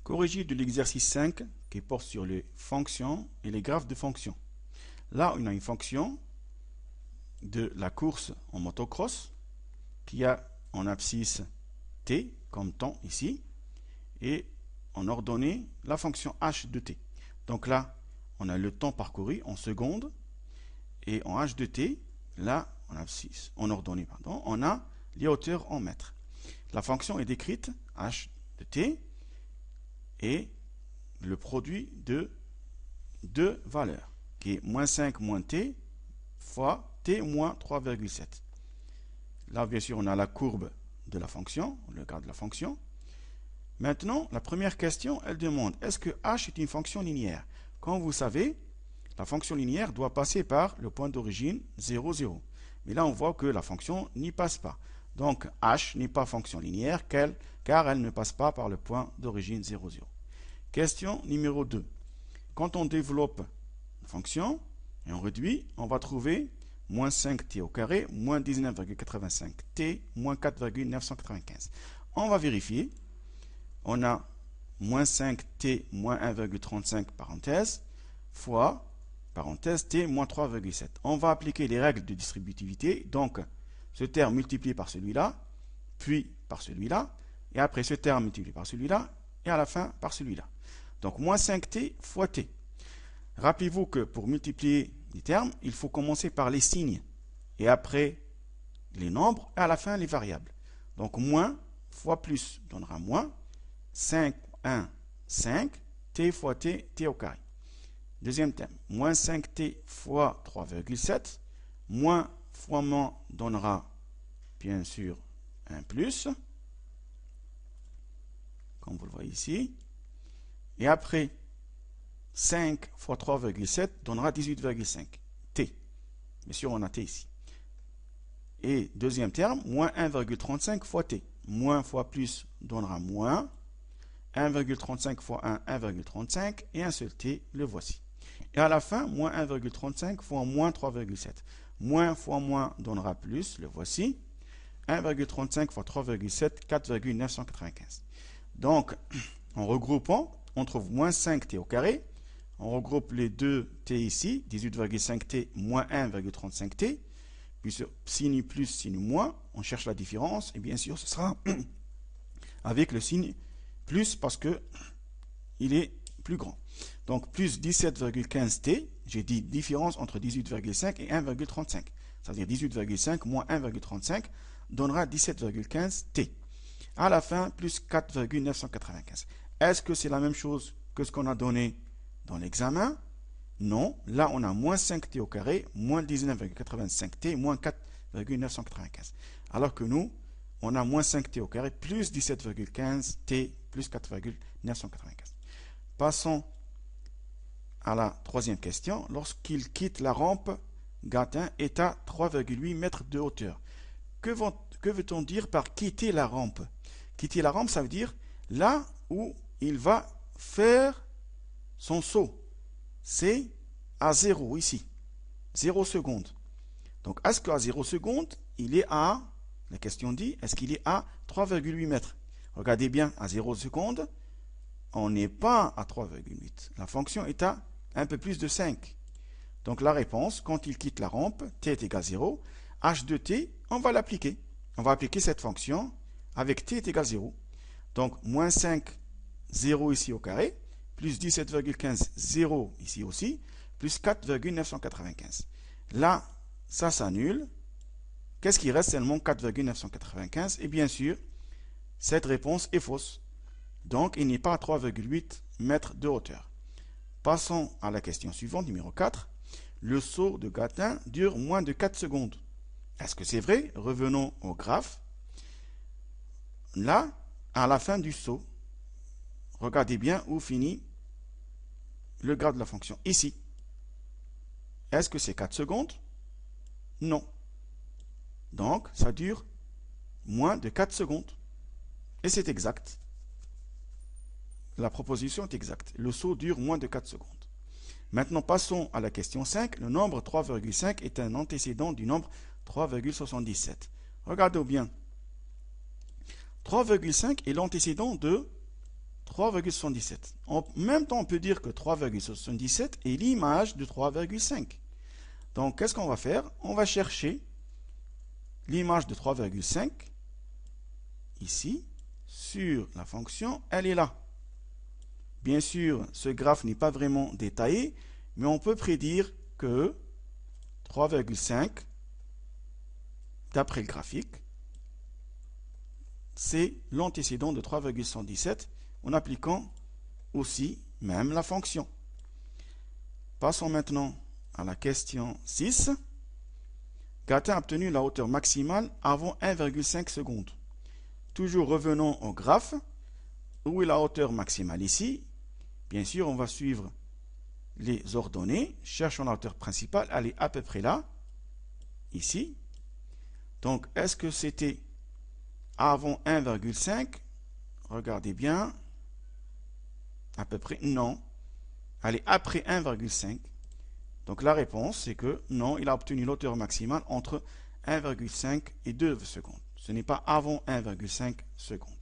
Corrigé de l'exercice 5 qui porte sur les fonctions et les graphes de fonctions. Là, on a une fonction de la course en motocross qui a en abscisse t comme temps ici et en ordonnée la fonction h de t. Donc là, on a le temps parcouru en secondes et en h de t, là, en abscisse, en ordonnée, pardon, on a les hauteurs en mètres. La fonction est décrite h de t et le produit de deux valeurs qui est moins 5 moins t fois t moins 3,7. Là, bien sûr, on a la courbe de la fonction, le graphe de la fonction. Maintenant, la première question, elle demande, est-ce que h est une fonction linéaire? Comme vous savez, la fonction linéaire doit passer par le point d'origine 0, 0. Mais là, on voit que la fonction n'y passe pas. Donc, h n'est pas fonction linéaire car elle ne passe pas par le point d'origine 0, 0. Question numéro 2. Quand on développe une fonction et on réduit, on va trouver moins 5t au carré, moins 19,85t, moins 4,995. On va vérifier. On a moins 5t moins 1,35 parenthèse fois parenthèse t moins 3,7. On va appliquer les règles de distributivité. Donc, ce terme multiplié par celui-là, puis par celui-là, et après ce terme multiplié par celui-là, et à la fin par celui-là. Donc, moins 5t fois t. Rappelez-vous que pour multiplier les termes, il faut commencer par les signes, et après les nombres, et à la fin les variables. Donc, moins fois plus donnera moins. 5, 1, 5, t fois t, t au carré. Deuxième terme, moins 5t fois 3,7, moins fois moins donnera, bien sûr, un plus, comme vous le voyez ici. Et après, 5 fois 3,7 donnera 18,5, t. Bien sûr, on a t ici. Et deuxième terme, moins 1,35 fois t. Moins fois plus donnera moins. 1,35 fois 1, 1,35 et un seul t, le voici. Et à la fin, moins 1,35 fois moins 3,7. Moins fois moins donnera plus, le voici. 1,35 fois 3,7, 4,995. Donc, en regroupant, on trouve moins 5t au carré. On regroupe les deux t ici, 18,5t moins 1,35t. Puis signe plus, signe moins, on cherche la différence. Et bien sûr, ce sera avec le signe plus parce que il est plus grand. Donc, plus 17,15t, j'ai dit différence entre 18,5 et 1,35. C'est-à-dire 18,5 moins 1,35 donnera 17,15t. À la fin, plus 4,995. Est-ce que c'est la même chose que ce qu'on a donné dans l'examen? Non. Là, on a moins 5t au carré, moins 19,85t, moins 4,995. Alors que nous, on a moins 5t au carré, plus 17,15t, plus 4,995. Passons à la troisième question. Lorsqu'il quitte la rampe, Gatin est à 3,8 mètres de hauteur. Que veut-on dire par quitter la rampe? Quitter la rampe, ça veut dire là où il va faire son saut. C'est à 0 ici. 0 secondes. Donc, est-ce qu'à 0 secondes, il est à, la question dit, est-ce qu'il est à 3,8 mètres? Regardez bien, à 0 secondes, on n'est pas à 3,8. La fonction est à un peu plus de 5. Donc la réponse, quand il quitte la rampe, t est égal à 0, h de t, on va l'appliquer. On va appliquer cette fonction avec t est égal à 0. Donc moins 5, 0 ici au carré, plus 17,15, 0 ici aussi, plus 4,995. Là, ça s'annule. Qu'est-ce qui reste? Seulement 4,995. Et bien sûr, cette réponse est fausse. Donc, il n'est pas à 3,8 mètres de hauteur. Passons à la question suivante, numéro 4. Le saut de Gatin dure moins de 4 secondes. Est-ce que c'est vrai? Revenons au graphe. Là, à la fin du saut, regardez bien où finit le graphe de la fonction. Ici. Est-ce que c'est 4 secondes? Non. Donc, ça dure moins de 4 secondes. Et c'est exact. La proposition est exacte. Le saut dure moins de 4 secondes. Maintenant, passons à la question 5. Le nombre 3,5 est un antécédent du nombre 3,77. Regardez bien. 3,5 est l'antécédent de 3,77. En même temps, on peut dire que 3,77 est l'image de 3,5. Donc, qu'est-ce qu'on va faire? On va chercher l'image de 3,5 ici sur la fonction, elle est là. Bien sûr, ce graphe n'est pas vraiment détaillé, mais on peut prédire que 3,5, d'après le graphique, c'est l'antécédent de 3,117 en appliquant aussi même la fonction. Passons maintenant à la question 6. Gatin a obtenu la hauteur maximale avant 1,5 secondes. Toujours revenons au graphe. Où est la hauteur maximale ici? Bien sûr, on va suivre les ordonnées. Cherchons la hauteur principale. Elle est à peu près là. Ici. Donc, est-ce que c'était avant 1,5? Regardez bien. À peu près, non. Elle est après 1,5. Donc la réponse, c'est que non, il a obtenu la hauteur maximale entre 1,5 et 2 secondes. Ce n'est pas avant 1,5 secondes.